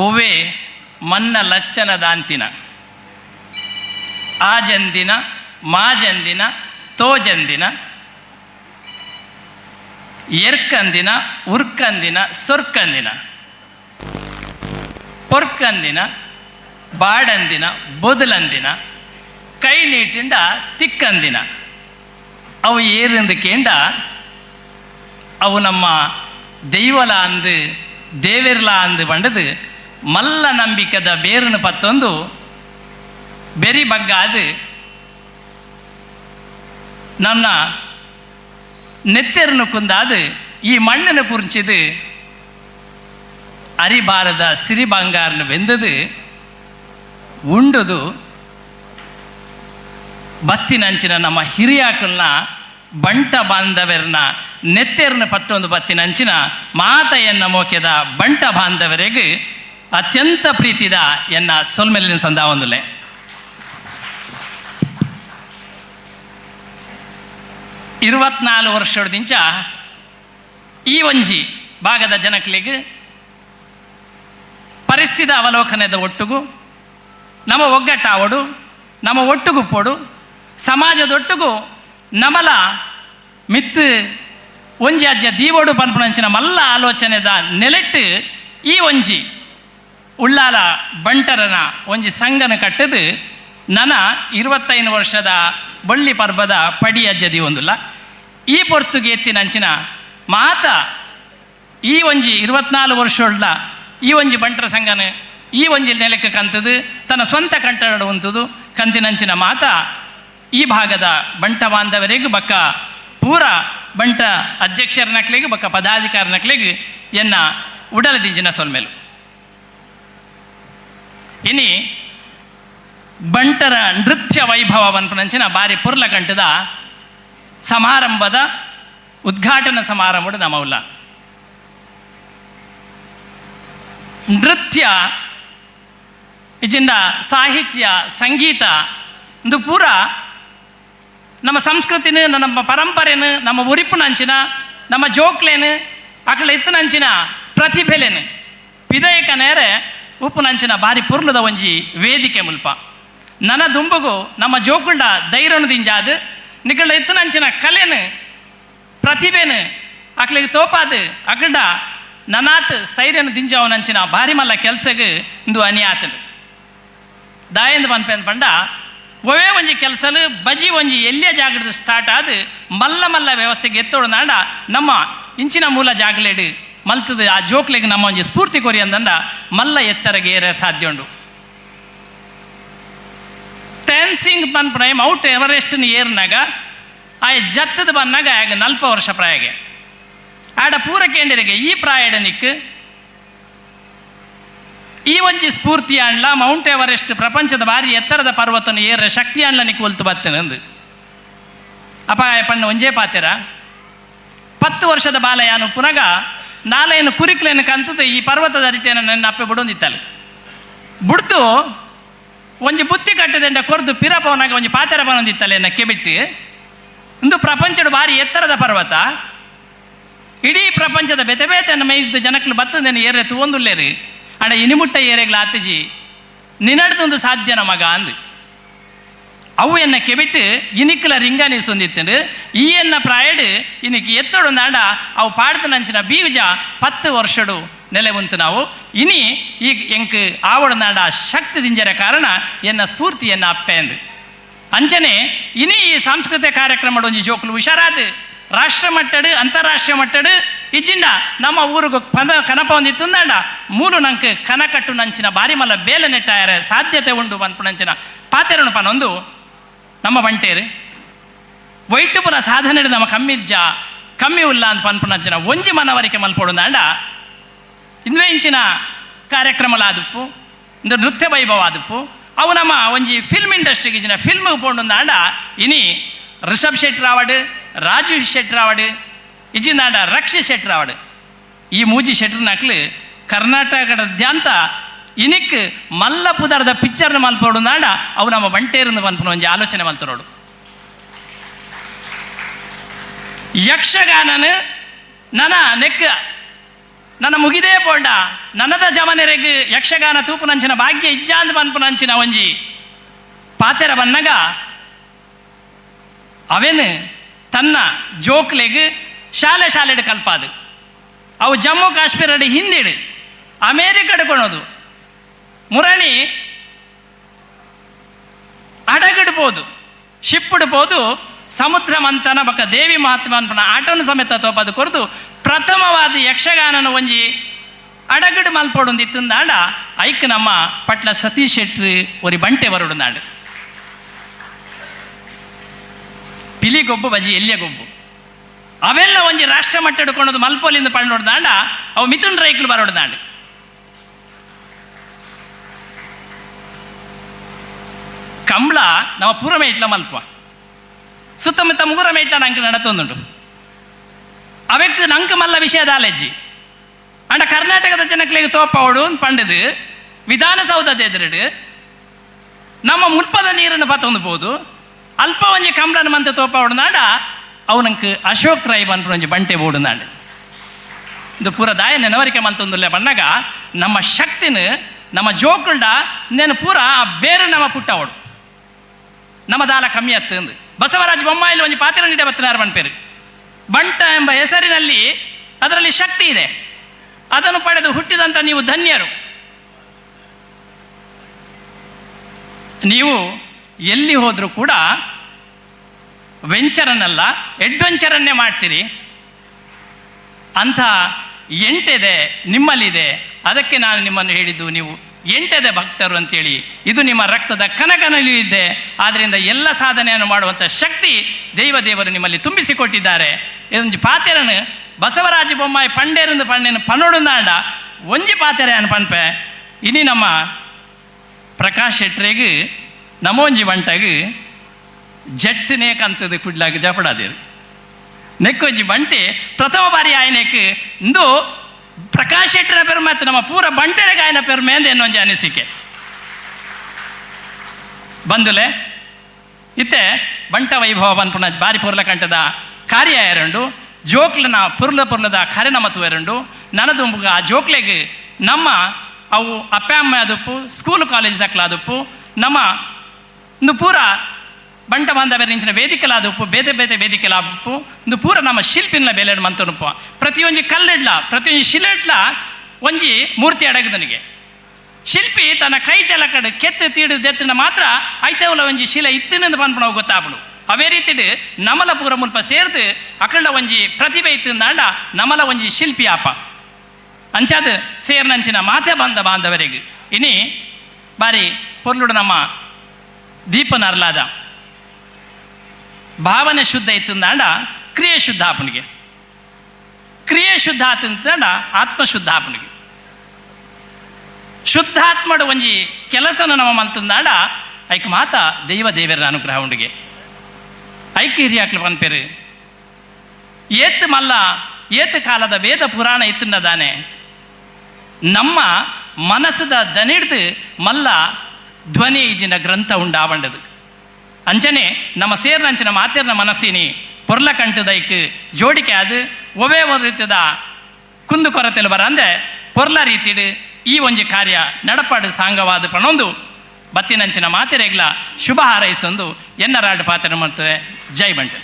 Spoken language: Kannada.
ಒವೆ ಮನ್ನ ಲಚ್ಚನ ದಾಂತಿನ ಆಜಂದಿನ ಮಾಜಂದಿನ ತೋಜಂದಿನ ಎರ್ಕಂದಿನ ಉರ್ಕಂದಿನ ಸೊರ್ಕಂದಿನ ಪೊರ್ಕಂದಿನ ಬಾಡಂದಿನ ಬೊದಲಂದಿನ ಕೈ ನೀಟಿಂಡ ತಿಕ್ಕಂದಿನ ಅವು ಏರಿಂದಕೇಂಡ ಅವು ನಮ್ಮ ದೈವಲ ಅಂದು ದೇವೆರ್ಲ ಅಂದು ಬಂಡದು ಮಲ್ಲ ನಂಬಿಕದ ಬೇರನ್ನು ಪತ್ತೊಂದು ಬೆರಿ ಬಗ್ಗ ಅದು ನನ್ನ ನೆತ್ತೆರನ್ನು ಕುಂದಾದು ಈ ಮಣ್ಣನ್ನು ಪುರ್ಚಿದು ಅರಿಬಾರದ ಸಿರಿ ಬಂಗಾರನ ಬೆಂದದು ಉಂಡುದು ಬತ್ತಿನಂಚಿನ ನಮ್ಮ ಹಿರಿಯಾಕಲ್ನ ಬಂಟ ಬಾಂಧವರನ್ನ ನೆತ್ತೆರನ್ನ ಪಟ್ಟೊಂದು ಬತ್ತಿನಂಚಿನ ಮಾತ ಎನ್ನ ಮೋಕ್ಯದ ಬಂಟ ಬಾಂಧವರೆಗೆ ಅತ್ಯಂತ ಪ್ರೀತಿದ ಎನ್ನ ಸೊಲ್ಮೆಲಿನ ಸಂದಾವೊಂದುಲೆ 24 ವರ್ಷದಿಂಚ ಈ ಒಂಜಿ ಭಾಗದ ಜನಕ್ಲಿಗೆ ಪರಿಸ್ಥಿತಿ ಅವಲೋಕನದ ಒಟ್ಟುಗು ನಮ್ಮ ಒಗ್ಗಟ್ಟಾವಡು ನಮ್ಮ ಒಟ್ಟುಗು ಪೋಡು ಸಮಾಜದೊಟ್ಟುಗು ನಮಲ ಮಿತ್ತು ಒಂಜಿ ಅಜ್ಜ ದೀವೋಡು ಪನ್ಪುಣಂಚಿನ ಮಲ್ಲ ಆಲೋಚನೆದ ನೆಲೆಟ್ಟು ಈ ಒಂಜಿ ಉಳ್ಳಾಲ ಬಂಟರನ ಒಂಜಿ ಸಂಘನ ಕಟ್ಟದು ನನ 25 ವರ್ಷದ ಬಳ್ಳಿ ಪರ್ಬದ ಪಡಿ ಅಜ್ಜದಿ ಒಂದುಲ್ಲ ಈ ಪೊರ್ತುಗೆ ಎತ್ತಿನಂಚಿನ ಮಾತ ಈ ಒಂಜಿ 24 ವರ್ಷದ ಈ ಒಂಜಿ ಬಂಟರ ಸಂಘನ ಈ ಒಂಜಿ ನೆಲಕ್ಕೆ ಕಂತದು ತನ್ನ ಸ್ವಂತ ಕಂಟಡ ಉಂತದು ಕಂತಿನಂಚಿನ ಮಾತ ಈ ಭಾಗದ ಬಂಟ ಬಾಂಧವರಿಗೂ ಬಕ್ಕ ಪೂರ ಬಂಟ ಅಧ್ಯಕ್ಷರನಕ್ಲಿಗೆ ಬಕ್ಕ ಪದಾಧಿಕಾರನಕ್ಲಿಗೆ ಎನ್ನ ಉಡಲದಿಂಜಿನ ಸೊಲ್ಮೆಲು ಇನಿ ಬಂಟರ ನೃತ್ಯ ವೈಭವ ಪನ್ಪನಂಚಿನ ಬಾರಿ ಪುರ್ಲ ಕಂಟದ ಸಮಾರಂಭದ ಉದ್ಘಾಟನಾ ಸಮಾರಂಭದ ನಮೌಲ್ಲ ನೃತ್ಯ ಇಜಿಂದ ಸಾಹಿತ್ಯ ಸಂಗೀತ ಇದು ಪೂರ ನಮ್ಮ ಸಂಸ್ಕೃತಿನ ನಮ್ಮ ಪರಂಪರೆನು ನಮ್ಮ ಉರಿಪುನಂಚಿನ ನಮ್ಮ ಜೋಕ್ಲೇನು ಅಕಳ ಎತ್ತನಂಚಿನ ಪ್ರತಿಭೆಲೇನು ವಿಧೇಯಕ ನೇರೆ ಉಪ್ಪುನಂಚಿನ ಬಾರಿ ಪುರ್ಲದ ಒಂಜಿ ವೇದಿಕೆ ಮುಲ್ಪ ನನ್ನ ದುಂಬುಗು ನಮ್ಮ ಜೋಕುಂಡ ಧೈರ್ಯನು ದಿಂಜಾದು ನಿಗಳ ಎತ್ತನಂಚಿನ ಕಲೆನು ಪ್ರತಿಭೆನು ಅಕ್ಳಿಗೆ ತೋಪಾದು ಅಕಂಡ ನನಾತ್ ಸ್ಥೈರ್ಯನು ದಿಂಜಾವನಂಚಿನ ಬಾರಿ ಮಲ್ಲ ಕೆಲ್ಸಗೆ ಇಂದು ಅನಿಯಾತನು ದಾಯಂದು ಪನ್ಪೇನ್ ಪಂಡ ಒವೇ ಒಂಜಿ ಕೆಲಸಲು ಬಜಿ ಒಂಜಿ ಎಲ್ಲಿಯ ಜಾಗದ ಸ್ಟಾರ್ಟ್ ಆದು ಮಲ್ಲ ಮಲ್ಲ ವ್ಯವಸ್ಥೆಗೆ ಎತ್ತೋಡು ನಾಡ ನಮ್ಮ ಇಂಚಿನ ಮೂಲ ಜಾಗಲೇಡು ಮಲ್ತದ ಆ ಜೋಕ್ಲೆಗೆ ನಮ್ಮ ಒಂಜಿ ಸ್ಫೂರ್ತಿ ಕೊರಿ ಅಂದಂಡ ಮಲ್ಲ ಎತ್ತರಗೆ ಏರ ಸಾಧ್ಯ ಉಂಡು ಟೆನ್ಸಿಂಗ್ ಪನ್ಪುಣ ಮೌಂಟ್ ಎವರೆಸ್ಟ್ನ ಏರ್ನಾಗ ಆ ಜತ್ತದ ಬನ್ನಾಗ ಆಗ 40 ವರ್ಷ ಪ್ರಾಯಗೆ ಆಡ ಪೂರ ಕೇಂದ್ರಿಗೆ ಈ ಪ್ರಾಯಡ ನಿಕ್ ಈ ಒಂಜಿ ಸ್ಫೂರ್ತಿ ಅಂಡ್ಲ ಮೌಂಟ್ ಎವರೆಸ್ಟ್ ಪ್ರಪಂಚದ ಬಾರಿ ಎತ್ತರದ ಪರ್ವತನ ಏರ ಶಕ್ತಿ ಅಂಡ್ಲ ನಿಕ್ ಒಲ್ತು ಬತ್ತೇನಂದು ಅಪಾಯ ಪಣ್ಣ ಒಂಜೇ ಪಾತೆರ 10 ವರ್ಷದ ಬಾಲಯಾನು ಪುನಗ ನಾಲೇನು ಕುರಿಕ್ಲೇನು ಕಂತದ್ದು ಈ ಪರ್ವತದ ಅರಿಟೇನ ನನ್ನ ಅಪ್ಪೆ ಬಿಡೊಂದಿತ್ತಲ್ಲ ಬಿಡ್ತು ಒಂಜಿ ಬುತ್ತಿ ಕಟ್ಟದಿಂದ ಕೊರ್ದು ಪಿರಪವನಾಗ ಒಂಜಿ ಪಾತೆರ ಬಂದಿತ್ತಲ್ಲ ಎನ್ನ ಕೆಬಿಟ್ಟು ಇಂದು ಪ್ರಪಂಚದ ಬಾರಿ ಎತ್ತರದ ಪರ್ವತ ಇಡೀ ಪ್ರಪಂಚದ ಬೆತೆ ಬೇತೆಯನ್ನು ಮೈದು ಜನಕ್ಲು ಬತ್ತದೇನು ಏರೆ ತೂಂದುಲ್ಲೇರಿ ಅಡ ಇನಿಮುಟ್ಟ ಏರೆಗ್ಲ ಆತಜಿ ನಿನ್ನಡ್ದೊಂದು ಸಾಧ್ಯನ ಮಗ ಅಂದು ಅವು ಎನ್ನ ಕೆಬಿಟ್ಟು ಇನಿಕ್ಲ ರಿಂಗಾನಿ ಸೊಂದಿತ್ತು ಈ ಎನ್ನ ಪ್ರಾಯಡು ಇನಿಕ್ ಎತ್ತೋಡು ನಾಡ ಅವು ಪಾಡ್ದು ನಂಚಿನ ಬೀಜ 10 ವರ್ಷಡು ನೆಲೆ ಉಂಟು ನಾವು ಇನಿ ಈಗ ಎಂಕ್ ಆವಡು ನಾಡ ಶಕ್ತಿ ದಿಂಜರ ಕಾರಣ ಎನ್ನ ಸ್ಫೂರ್ತಿ ಎನ್ನ ಅಪ್ಪೆ ಅಂದು ಅಂಚನೆ ಇನಿ ಈ ಸಾಂಸ್ಕೃತಿಕ ಕಾರ್ಯಕ್ರಮ ಒಂಜಿ ಜೋಕ್ಲು ಹುಷಾರಾದು ರಾಷ್ಟ್ರ ಮಟ್ಟಡು ಅಂತಾರಾಷ್ಟ್ರೀಯ ಮಟ್ಟಡು ಇಜಿಂಡ ನಮ್ಮ ಊರಿಗೆ ಕನಪ ಒಂದಿತ್ತು ನಾಡ ಮೂಲು ನಂಗೆ ಕನಕಟ್ಟು ನಂಚಿನ ಬಾರಿ ಮಲ್ಲ ಬೇಲೆ ನೆಟ್ಟಾಯರ ಸಾಧ್ಯತೆ ಉಂಡು ಪನ್ಪುನಂಚಿನ ಪಾತೆರನು ಪನೊಂದು ನಮ್ಮ ಬಂಟೇರು ವೈಟುಪುರ ಸಾಧನೆ ನಮ್ಮ ಕಮ್ಮಿ ಉಲ್ಲ ಅಂತ ಪನ್ಪುನಂಚಿನ ಒಂಜಿ ಮನವರಿಕೆ ಮಲ್ಪೊಡು ನಾಡ ಇಂದುವೇ ಇಂಚಿನ ಕಾರ್ಯಕ್ರಮಲಾದಪ್ಪು ಇಂದು ನೃತ್ಯ ವೈಭವ ಆದಪ್ಪು ಅವು ನಮ್ಮ ಒಂಜಿ ಫಿಲ್ಮ್ ಇಂಡಸ್ಟ್ರಿಗೆ ಇಜಿನ ಫಿಲ್ಮ್ಗೆ ಪೋಂಡು ನಾಡ ಇನಿ ರಿಷಬ್ ಶೆಟ್ರಾವಡು ರಾಜು ಶೆಟ್ರಾವಡು ಇಜಿನಾಡ ರಕ್ಷಿ ಶೆಟ್ರಾವಡು ಈ ಮೂಜಿ ಶೆಟ್ರನಕ್ಲು ಕರ್ನಾಟಕದಾದ್ಯಂತ ಇನಿಕ್ ಮಲ್ಲ ಪುದರದ ಪಿಕ್ಚರ್ನ ಮಲ್ಪೋಡು ನಾಡ ಅವು ನಮ್ಮ ಬಂಟೇರನ್ನು ಮಲ್ಪನ ಒಂಜಿ ಆಲೋಚನೆ ಮಲ್ತರೋಡು ಯಕ್ಷಗಾನನು ನನ ನೆಕ್ ನನ್ನ ಮುಗಿದೇ ಪೋಂಡ ನನ್ನದ ಜಮನೆರೆಗ್ ಯಕ್ಷಗಾನ ತೂಪುನಂಚಿನ ಭಾಗ್ಯ ಇಜ್ಜಾಂದ್ ಪನ್ಪುನಂಚಿನ ಒಂಜಿ ಪಾತೆರ ಬನ್ನಗ ಅವೆನ್ ತನ್ನ ಜೋಕ್ಲೆಗ್ ಶಾಲೆಡ್ ಕಲ್ಪಾದು ಅವು ಜಮ್ಮು ಕಾಶ್ಮೀರಡ್ ಹಿಂದಿಡು ಅಮೇರಿಕಡ್ ಕೊಣೋದು ಮುರಣಿ ಅಡಗಡ್ಬೋದು ಶಿಪ್ಪಿಡ್ಬೋದು ಸಮುದ್ರ ಮಂಥನ ಬಕ್ಕ ದೇವಿ ಮಹಾತ್ಮ ಆಟನ ಸಮೇತ ತೋಪದು ಕೊರದು ಪ್ರಥಮವಾದ ಯಕ್ಷಗಾನನ ಒಂಜಿ ಅಡಗಡು ಮಲ್ಪೊಡೊಂದಿತ್ತಂದಾಂಡ ಐಕ್ ನಮ್ಮ ಪಟ್ಲ ಸತೀಶ್ ಶೆಟ್ಟಿ ಒರಿ ಬಂಟೆ ಬರೋಡುಂದಾಂಡು ಪಿಲಿ ಗೊಬ್ಬು ಬಜಿ ಎಲ್ಲಿಯ ಗೊಬ್ಬು ಅವೆಲ್ಲ ಒಂಜಿ ರಾಷ್ಟ್ರ ಮಟ್ಟ ಹಿಡ್ಕೊಂಡದು ಮಲ್ಪೋಲಿಂದ ಪಂಡೋಡ್ದಾಂಡ ಅವು ಮಿಥುನ್ ರೈಕ್ಲು ಬರೋಡ್ದಾಂಡು ಕಂಬಳ ನಮ್ಮ ಪೂರ ಮೇಟ್ಲ ಮಲ್ಪ ಸುತ್ತಮುತ್ತ ಮೂರ ಮೇಟ್ಲ ನಂಗೆ ನಡತೊಂದುಂಡು ಅವಕ್ಕೆ ನಂಗೆ ಮಲ್ಲ ವಿಷಯದ ಆಲೆಜ್ಜಿ ಅಂಡ ಕರ್ನಾಟಕದ ಜನಕ್ಲಿಗೆ ತೋಪವಡು ಪಂಡದು ವಿಧಾನಸೌಧದ ಎದುರುಡು ನಮ್ಮ ಮುಲ್ಪದ ನೀರನ್ನು ಪತ್ತೊಂದುಬೋದು ಅಲ್ಪ ಒಂಜಿ ಕಂಬಳನ ಮಂತ ತೋಪವಡು ನಾಡ ಅವು ನಂಗೆ ಅಶೋಕ್ ರೈ ಬಂದ್ರು ಒಂಜಿ ಬಂಟೆ ಬೋಡು ನಾಡು ಇದು ಪೂರ ದಾಯ ನೆನವರಿಕೆ ಮಂತೊಂದುಲ್ಲೆ ಬಣ್ಣಗ ನಮ್ಮ ಶಕ್ತಿನ ನಮ್ಮ ಜೋಕುಲ್ಡ ನೆನು ಪೂರ ಬೇರೆ ನಮ್ಮ ಪುಟ್ಟವಡು ನಮ್ಮ ದಾಲ ಕಮ್ಮಿ ಹತ್ತಂದು ಬಸವರಾಜ ಬೊಮ್ಮಾಯಿಲಿ ಒಂಜಿ ಪಾತ್ರ ನೀಡೆ ಬತ್ತನಾರು ಬನ್ಪೇರು ಬಂಟ ಎಂಬ ಹೆಸರಿನಲ್ಲಿ ಅದರಲ್ಲಿ ಶಕ್ತಿ ಇದೆ, ಅದನ್ನು ಪಡೆದು ಹುಟ್ಟಿದಂಥ ನೀವು ಧನ್ಯರು. ನೀವು ಎಲ್ಲಿ ಹೋದರೂ ಕೂಡ ವೆಂಚರನ್ನಲ್ಲ ಅಡ್ವೆಂಚರನ್ನೇ ಮಾಡ್ತೀರಿ. ಅಂಥ ಎಂಟೆದೆ ನಿಮ್ಮಲ್ಲಿದೆ. ಅದಕ್ಕೆ ನಾನು ನಿಮ್ಮನ್ನು ಹೇಳಿದ್ದು, ನೀವು ಎಂಟೆದೆ ಭಕ್ತರು ಅಂತೇಳಿ. ಇದು ನಿಮ್ಮ ರಕ್ತದ ಕನಕನಲ್ಲಿಯೂ ಇದೆ. ಆದ್ದರಿಂದ ಎಲ್ಲ ಸಾಧನೆಯನ್ನು ಮಾಡುವಂಥ ಶಕ್ತಿ ದೇವರು ನಿಮ್ಮಲ್ಲಿ ತುಂಬಿಸಿಕೊಟ್ಟಿದ್ದಾರೆ. ಇದೊಂದು ಪಾತೆರನು ಬಸವರಾಜ ಬೊಮ್ಮಾಯಿ ಪಂಡೇರಂದು ಪಣ್ಣೆನು ಪನ್ನೊಡುಂದಾಂಡ ಒಂಜಿ ಪಾತೆರೆ ಅನ್ನು ಪನ್ಪೆ ಇನಿ ನಮ್ಮ ಪ್ರಕಾಶ್ ಶೆಟ್ರೆಗೆ ನಮೋಂಜಿ ಬಂಟಗೆ ಜಟ್ಟನೇ ಕಂತದ ಕುಡ್ಲಾಗ ಜಪಡಾದೇರು ನೆಕ್ಕೊಂಜಿ ಬಂಟೆ ಪ್ರಥಮ ಬಾರಿ ಆಯ್ನೆಕ್ ಇಂದು ಪ್ರಕಾಶ್ ಶೆಟ್ಟರ ಪೆರು ಮತ್ತು ನಮ್ಮ ಪೂರ ಬಂಟೆಗೆ ಆಯ್ನ ಪೆರು ಮೇಂದ ಎನ್ನೊಂಜಿ ಅನಿಸಿಕೆ ಬಂದುಲೆ ಇತ್ತೆ ಬಂಟ ವೈಭವ ಬಂದ್ಪುಣ ಬಾರಿ ಪುರ್ಲ ಕಂಠದ ಕಾರ್ಯ ಎರಡು ಜೋಕ್ಲನ ಪುರ್ಲದ ಕರೆನ ಮತ್ತು ಎರಡು ನನದುಂಬುಗ ಆ ಜೋಕ್ಲೆಗೆ ನಮ್ಮ ಅವು ಅಪ್ಪ ಅಮ್ಮ ಅದಪ್ಪು ಸ್ಕೂಲ್ ಕಾಲೇಜ್ ದಕ್ಲಾದಪ್ಪು ನಮ್ಮ ಇಂದು ಪೂರ ಬಂಟ ಬಾಂಧವ್ಯರಿಂಚಿನ ವೇದಿಕೆಲಾದಪ್ಪು ಬೇತೆ ಬೇತೆ ವೇದಿಕೆಲಾದಪ್ಪು ಇಂದು ಪೂರ ನಮ್ಮ ಶಿಲ್ಪಿನ ಬೇಲೆಡ್ ಮಂತನಪ್ಪ ಪ್ರತಿಯೊಂದು ಕಲ್ಲೆಡ್ಲ ಪ್ರತಿಯೊಂದು ಶಿಲೆಡ್ಲ ಒಂಜಿ ಮೂರ್ತಿ ಅಡಗದನಿಗೆ ಶಿಲ್ಪಿ ತನ್ನ ಕೈ ಚಲಕಡು ಕೆತ್ತು ತೀಡು ದೆತ್ತಿನ ಮಾತ್ರ ಐತವಲ ಒಂಜಿ ಶಿಲೆ ಇತ್ತಿನಿಂದ ಬಂದ್ಬಿಡ ಗೊತ್ತಾಗ್ಬಿಡು. ಅವೇ ರೀತಿಡು ನಮಲ ಪೂರ ಮುಲ್ಪ ಸೇರ್ದು ಅಕಳ್ಳ ಒಂಜಿ ಪ್ರತಿಭೆ ಇತ್ತಿಂದಾಂಡ ನಮಲ ಒಂಜಿ ಶಿಲ್ಪಿ ಆಪ ಅಂಚಾದ ಸೇರ್ನಂಚಿನ ಮಾತೆ ಬಂದ ಬಾಂಧವರಿಗೆ ಇನಿ ಬಾರಿ ಪೊರ್ಲುಡು ನಮ್ಮ ದೀಪನರ್ಲಾದ ಭಾವನೆ ಶುದ್ಧ ಇತ್ತಂದಾಂಡ ಕ್ರಿಯೆ ಶುದ್ಧ ಆಪನಿಗೆ, ಕ್ರಿಯೆ ಶುದ್ಧ ಆತಂದಾಂಡ ಆತ್ಮಶುದ್ಧ ಆಪನಿಗೆ. ಶುದ್ಧಾತ್ಮಡು ಒಂಜಿ ಕೆಲಸನ ನಮ್ಮ ಮಲ್ತಂದಾಂಡ ಐಕ್ ಮಾತ ದೇವರ ಅನುಗ್ರಹ ಉಂಡಿಗೆ. ಐಕ್ ಹಿರಿಯಾಕ್ಲು ಪನ್ಪೇರು ಏತ್ ಮಲ್ಲ ಏತ್ ಕಾಲದ ವೇದ ಪುರಾಣ ಇತ್ತಂದಾನೆ ನಮ್ಮ ಮನಸ್ಸದ ದನಿಡ್ದು ಮಲ್ಲ ಧ್ವನಿ ಇಜಿನ ಗ್ರಂಥ ಉಂಡಾವಂಡದು. ಅಂಚನೆ ನಮ್ಮ ಸೇರ್ನಂಚಿನ ಮಾತೇರ್ನ ಮನಸ್ಸಿನಿ ಪೊರ್ಲ ಕಂಠದೈಕ್ ಜೋಡಿಕೆ ಅದು ಒವೇ ಒಂದು ರೀತಿಯ ಕುಂದು ಕೊರತೆಲು ಬರ ಅಂದೆ ಪೊರ್ಲ ರೀತಿಡು ಈ ಒಂಜಿ ಕಾರ್ಯ ನಡಪಾಡು ಸಾಂಗವಾದ ಪಣೊಂದು ಬತ್ತಿನಂಚಿನ ಮಾತೆರೆಗ್ಲ ಶುಭ ಹಾರೈಸೊಂದು ಎನ್ನರಾಡು ಪಾತ್ರ ಮಾಡ್ತದೆ. ಜೈ ಬಂಟೆ.